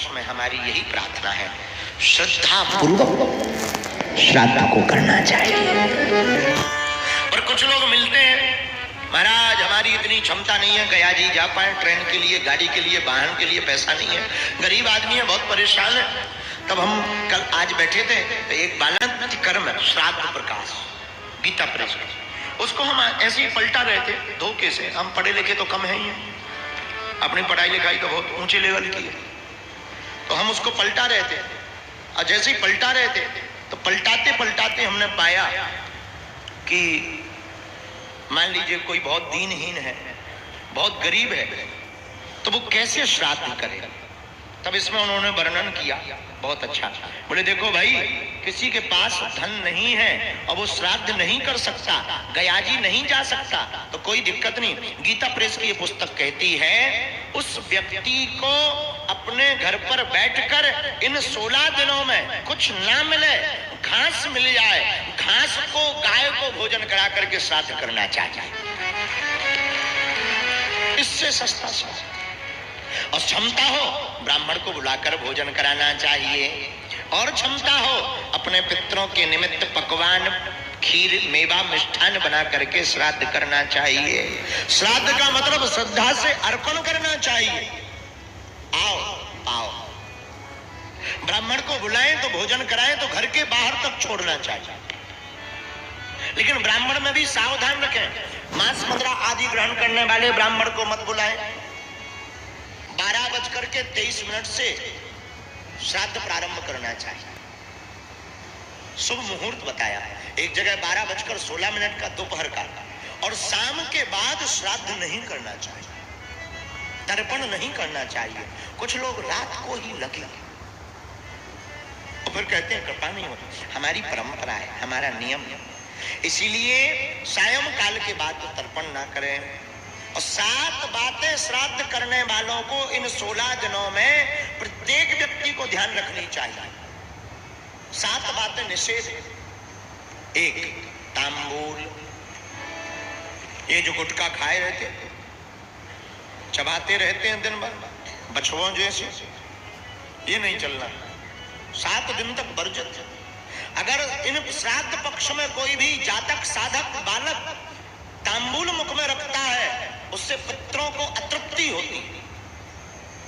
पक्ष में हमारी यही प्रार्थना है, श्रद्धा पूर्वक श्राद्ध को करना चाहिए। और कुछ लोग मिलते हैं, महाराज हमारी इतनी क्षमता नहीं है गया जी जा पाए, ट्रेन के लिए, गाड़ी के लिए, वाहन के लिए पैसा नहीं है, गरीब आदमी है, बहुत परेशान है। तब हम कल आज बैठे थे तो एक बालंत कर्म श्राद्ध प्रकाश गीता प्रेस, उसको हम ऐसे ही पलटा रहे थे धोखे से। हम पढ़े लिखे तो कम है ही, अपनी पढ़ाई लिखाई तो बहुत ऊंचे लेवल की है, तो हम उसको पलटा रहे थे। और जैसे ही पलटा रहे थे तो पलटाते पलटाते हमने पाया कि मान लीजिए कोई बहुत दीनहीन है, बहुत गरीब है, तो वो कैसे श्राद्ध करे। तब इसमें उन्होंने वर्णन किया बहुत अच्छा। बोले देखो भाई, किसी के पास धन नहीं है और वो श्राद्ध नहीं कर सकता, गयाजी नहीं जा सकता, तो कोई दिक्कत नहीं। गीता प्रेस की ये पुस्तक कहती है उस व्यक्ति को अपने घर पर बैठकर इन 16 दिनों में कुछ ना मिले, घास मिल जाए, घास को गाय को भोजन करा करके श्राद्ध करना चाहिए। इससे सस्ता श्राद्ध। और क्षमता हो ब्राह्मण को बुलाकर भोजन कराना चाहिए, और क्षमता हो अपने पितरों के निमित्त पकवान, खीर, मेवा, मिष्ठान बना करके श्राद्ध करना चाहिए। श्राद्ध का मतलब श्रद्धा से अर्पण करना चाहिए। आओ आओ, ब्राह्मण को बुलाएं तो भोजन कराएं तो घर के बाहर तक छोड़ना चाहिए। लेकिन ब्राह्मण में भी सावधान रखें, मांस मदिरा आदि ग्रहण करने वाले ब्राह्मण को मत बुलाएं। 12:23 से श्राद्ध प्रारंभ करना चाहिए। शुभ मुहूर्त बताया, एक जगह 12:16 का दोपहर का, और शाम के बाद श्राद्ध नहीं करना चाहिए, तर्पण नहीं करना चाहिए। कुछ लोग रात को ही लगे और फिर कहते हैं कृपा नहीं होती। हमारी परंपरा है, हमारा नियम है, इसीलिए सायंकाल के बाद तो तर्पण ना करें। और 7 बातें श्राद्ध करने वालों को इन 16 दिनों में प्रत्येक व्यक्ति को ध्यान रखनी चाहिए। 7 बातें निषेध। 1, तांबूल, ये जो गुटखा खाए रहते, चबाते रहते हैं दिन भर बछुओं जैसे, ये नहीं चलना। 7 दिन तक वर्जित। अगर इन श्राद्ध पक्ष में कोई भी जातक साधक बालक तांबूल मुख में रखता है, उससे पितरों को अतृप्ति होती।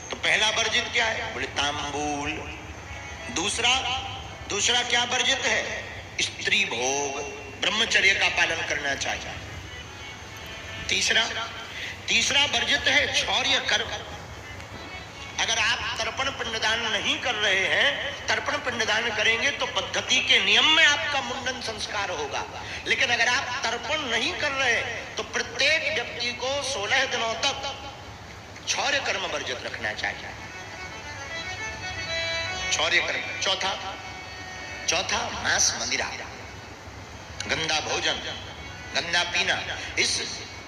तो पहला वर्जित क्या है? बोले तांबूल। दूसरा क्या वर्जित है? स्त्री भोग, ब्रह्मचर्य का पालन करना चाहिए। तीसरा वर्जित है क्षौर्य कर्म। अगर आप तर्पण पिंडदान नहीं कर रहे हैं, तर्पण पिंडदान करेंगे तो पद्धति के नियम में आपका मुंडन संस्कार होगा। लेकिन अगर आप तर्पण नहीं कर रहे तो प्रत्येक व्यक्ति को 16 दिनों तक क्षौर्य कर्म वर्जित रखना चाहिए। क्षौर्य कर्म। चौथा मांस मदिरा, गंदा भोजन, गंदा पीना। इस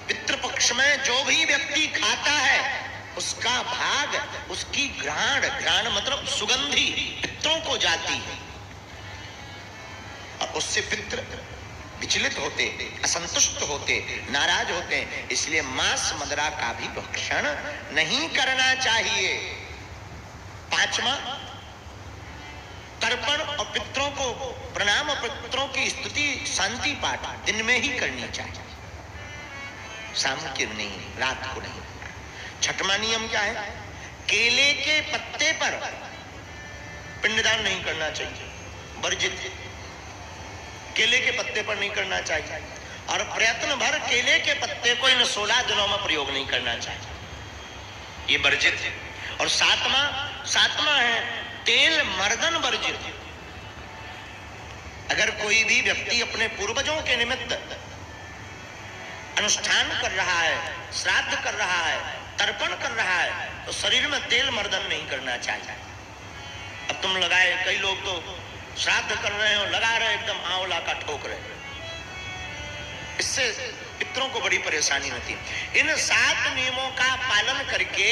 पितृपक्ष में जो भी व्यक्ति खाता है उसका भाग, उसकी घ्राण मतलब सुगंधी पितरों को जाती है, और उससे पितर विचलित होते, असंतुष्ट होते, नाराज होते हैं। इसलिए मांस मदिरा का भी भक्षण नहीं करना चाहिए। 5वां, तर्पण और पितरों को प्रणाम और पितरों की स्तुति, शांति पाठ दिन में ही करनी चाहिए, शाम के नहीं, रात को नहीं। 6वां नियम क्या है? केले के पत्ते पर पिंडदान नहीं करना चाहिए, वर्जित। केले के पत्ते पर नहीं करना चाहिए, और प्रयत्न भर केले के पत्ते को इन 16 दिनों में प्रयोग नहीं करना चाहिए, ये वर्जित है। और 7वां है तेल मर्दन वर्जित। अगर कोई भी व्यक्ति अपने पूर्वजों के निमित्त अनुष्ठान कर रहा है, श्राद्ध कर रहा है, तर्पण कर रहा है, तो शरीर में तेल मर्दन नहीं करना चाहिए। अब तुम लगाए, कई लोग तो श्राद्ध कर रहे हो, लगा रहे एकदम आंवला का ठोक रहे, इससे पितरों को बड़ी परेशानी होती है। इन 7 नियमों का पालन करके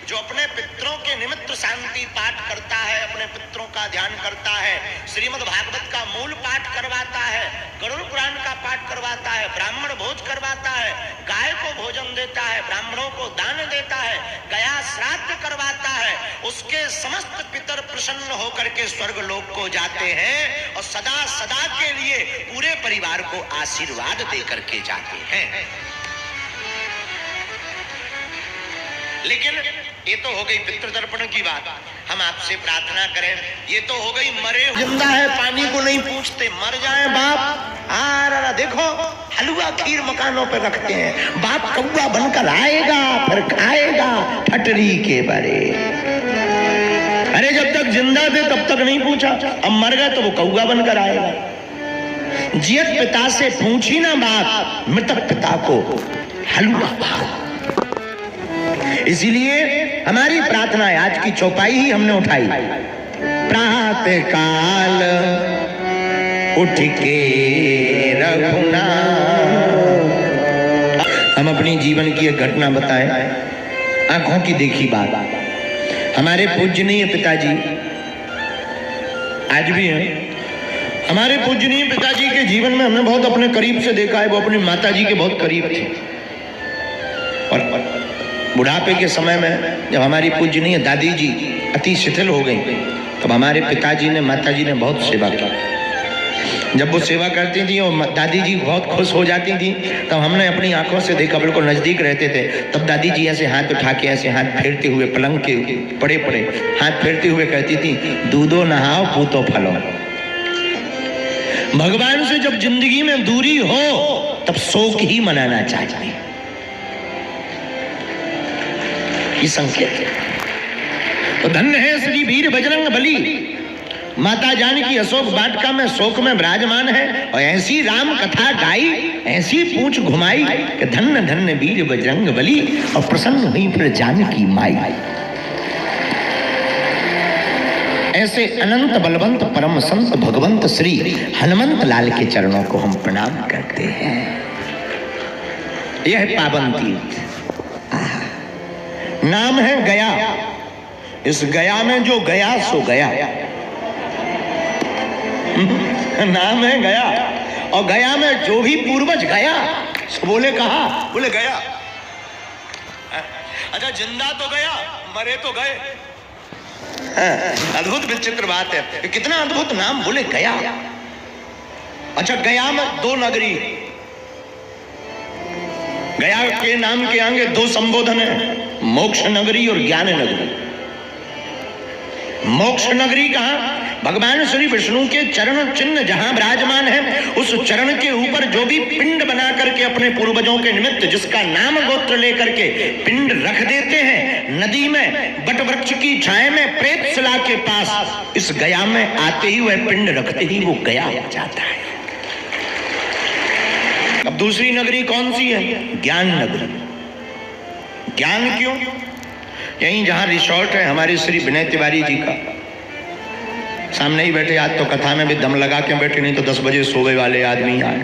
जो अपने पितरों के निमित्त शांति पाठ करता है, अपने पितरों का का ध्यान करता है, श्रीमद् भागवत का मूल पाठ करवाता है, गरुड़ पुराण का पाठ करवाता है, ब्राह्मण भोज करवाता है, गाय को भोजन देता है, ब्राह्मणों को दान देता है, गया श्राद्ध करवाता है, उसके समस्त पितर प्रसन्न होकर के स्वर्ग लोक को जाते हैं और सदा सदा के लिए पूरे परिवार को आशीर्वाद दे करके जाते हैं। लेकिन ये तो हो गई पितृतर्पण की बात। हम आपसे प्रार्थना करें, ये तो हो गई मरे जिंदा है पानी को नहीं पूछते, मर जाए बाप आ देखो हलवा खीर मकानों पे रखते हैं, बाप कौवा बनकर आएगा फिर खाएगा ठटरी के बरे। अरे जब तक जिंदा थे तब तक नहीं पूछा, अब मर गए तो वो कौवा बनकर आएगा। जियत पिता से पूछी ना बात, मृतक पिता को हलवा भात। इसीलिए हमारी प्रार्थना है, आज की चौपाई ही हमने उठाई, प्रातः काल उठ के रघुना। हम अपनी जीवन की एक घटना बताएं, आंखों की देखी बात। हमारे पूजनीय पिताजी आज भी हैं। हमारे पूजनीय पिताजी के जीवन में हमने बहुत अपने करीब से देखा है, वो अपनी माताजी के बहुत करीब थे। और बुढ़ापे के समय में जब हमारी पूजनीय दादी जी अति शिथिल हो गई, तब हमारे पिताजी ने माताजी ने बहुत सेवा की। जब वो सेवा करती थी और दादी जी बहुत खुश हो जाती थी, तब हमने अपनी आंखों से देखा, बिल्कुल नजदीक रहते थे, तब दादी जी ऐसे हाथ उठा के ऐसे हाथ फेरते हुए पलंग के पड़े पड़े हाथ फेरते हुए कहती थी, दूधो नहाओ पूतो फलो। भगवान से जब जिंदगी में दूरी हो तब शोक ही मनाना चाहिए, ये संकेत है। तो धन्य है श्री वीर बजरंग बली, माता जानकी अशोक वाटिका में शोक में विराजमान है और ऐसी राम कथा गाई, ऐसी पूंछ घुमाई कि धन्य धन्य वीर बजरंग बली, और प्रसन्न हुई फिर जानकी माई। ऐसे अनंत बलवंत परम संत भगवंत श्री हनुमंत लाल के चरणों को हम प्रणाम करते हैं। यह पावन तीर्थ नाम है गया। इस गया में जो गया सो गया, नाम है गया। और गया में जो भी पूर्वज गया सो बोले कहा, बोले गया। अच्छा जिंदा तो गया, मरे तो गए। अद्भुत विचित्र बात है, कितना अद्भुत नाम, बोले गया। अच्छा गया में दो नगरी, गया के नाम के आगे दो संबोधन है, मोक्ष नगरी और ज्ञान नगरी। मोक्ष नगरी कहां? भगवान श्री विष्णु के चरण चिन्ह जहां विराजमान है, उस चरण के ऊपर जो भी पिंड बना करके अपने पूर्वजों के निमित्त जिसका नाम गोत्र लेकर के पिंड रख देते हैं, नदी में बट वृक्ष की छाया में प्रेत शिला के पास, इस गया में आते ही वह पिंड रखते ही वो गया हो जाता है। अब दूसरी नगरी कौन सी है? ज्ञान नगरी। ज्ञान क्यों? यहीं जहां रिसोर्ट है हमारे श्री विनय तिवारी जी का, सामने ही बैठे, आज तो कथा में भी दम लगा के बैठे, नहीं तो 10 बजे सोए वाले आदमी आए।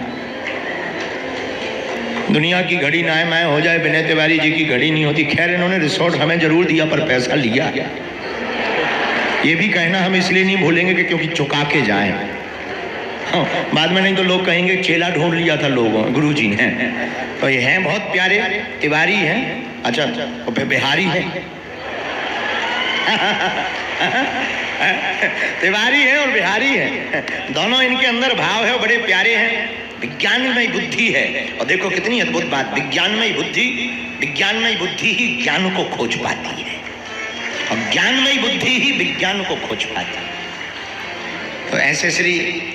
दुनिया की घड़ी नाय माय हो जाए, विनय तिवारी जी की घड़ी नहीं होती। खैर इन्होंने रिसोर्ट हमें जरूर दिया पर पैसा लिया। ये भी कहना हम इसलिए नहीं भूलेंगे कि क्योंकि चुका के जाएं, बाद में नहीं तो लोग कहेंगे चेला ढूंढ लिया था लोगों, गुरुजी ने। तो ये हैं बहुत प्यारे तिवारी हैं। अच्छा तो फिर बिहारी है तिवारी है और बिहारी है, दोनों इनके अंदर भाव है, बड़े प्यारे हैं। विज्ञानमय बुद्धि है, और देखो कितनी अद्भुत बात, विज्ञानमय बुद्धि ही ज्ञान को खोज पाती है, और ज्ञानमय बुद्धि ही विज्ञान को खोज पाती है। तो ऐसे श्री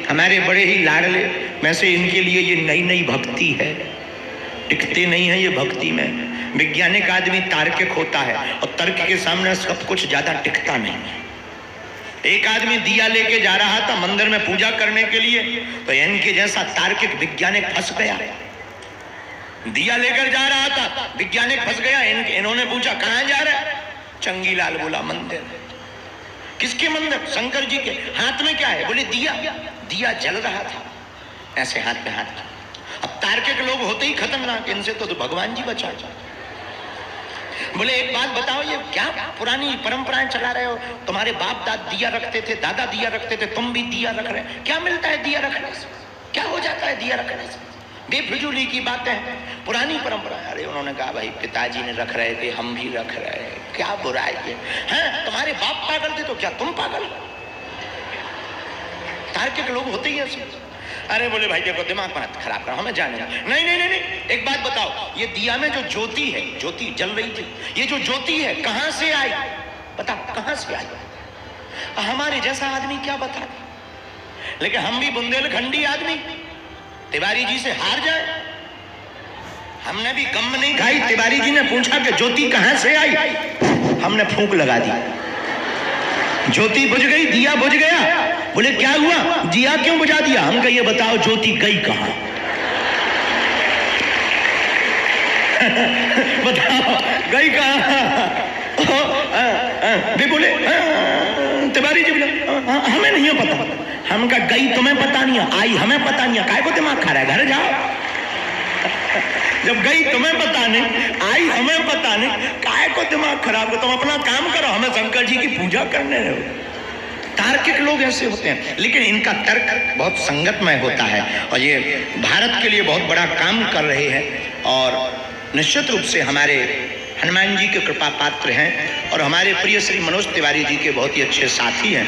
हमारे बड़े ही लाडले, वैसे इनके लिए ये नई नई भक्ति है, टिकते नहीं है ये भक्ति में। वैज्ञानिक आदमी तार्किक होता है और तर्क के सामने सब कुछ ज्यादा टिकता नहीं है। एक आदमी दिया लेके जा रहा था मंदिर में पूजा करने के लिए, तो इनके जैसा तार्किक वैज्ञानिक फंस गया। दिया लेकर जा रहा था, वैज्ञानिक फंस गया। इन्होंने पूछा कहां जा रहा है? चंगीलाल बोला मंदिर। किसके मंदिर? शंकर जी के। हाथ में क्या है? बोले दिया। दिया जल रहा था, ऐसे हाथ में हाथ। अब तार्किक लोग होते ही खतरनाक, इनसे तो भगवान जी बचा। बोले एक बात बताओ, ये क्या पुरानी परंपराएं चला रहे हो? तुम्हारे बाप दादा दिया रखते थे, दादा दिया रखते थे, तुम भी दिया रख रहे, क्या मिलता है दिया रखने से? क्या हो जाता है दिया रखने से? बेफिजूली की बातें हैं, पुरानी परंपरा। अरे उन्होंने कहा भाई पिताजी ने रख रहे थे, हम भी रख रहे हैं, क्या बुराई है? तुम्हारे बाप पागल थे तो क्या तुम पागल? तार्किक लोग होते ही ऐसे। अरे बोले भाई देखो दिमाग मत खराब करो, हमें जाने दो। नहीं नहीं नहीं नहीं, एक बात बताओ, ये दिया में जो ज्योति है, ज्योति जल रही थी, ये जो ज्योति है कहां से आई? बताओ कहां से आई? हमारे जैसा आदमी क्या बता, लेकिन हम भी बुंदेलखंडी आदमी तिवारी जी से हार जाए। हमने भी गम नहीं खाई, तिवारी जी ने पूछा कि ज्योति कहां से आई, हमने फूंक लगा दी, ज्योति बुझ गई, दिया बुझ गया। बोले क्या हुआ, दिया क्यों बुझा दिया? हम कहिए बताओ ज्योति गई कहां? बताओ गई कहां? वे बोले तिवारी जी बोले हमें नहीं पता। हम कहा गई तुम्हें पता नहीं है, आई हमें पता नहीं है, काय को दिमाग खा रहा है, घर जाओ। जब गई तुम्हें पता नहीं, आई हमें पता नहीं, काय को दिमाग खराब हो? तुम अपना काम करो, हमें शंकर जी की पूजा करने दो। तार्किक लोग ऐसे होते हैं, लेकिन इनका तर्क बहुत संगतमय होता है और ये भारत के लिए बहुत बड़ा काम कर रहे हैं और निश्चित रूप से हमारे हनुमान जी के कृपा पात्र हैं और हमारे प्रिय श्री मनोज तिवारी जी के बहुत ही अच्छे साथी हैं।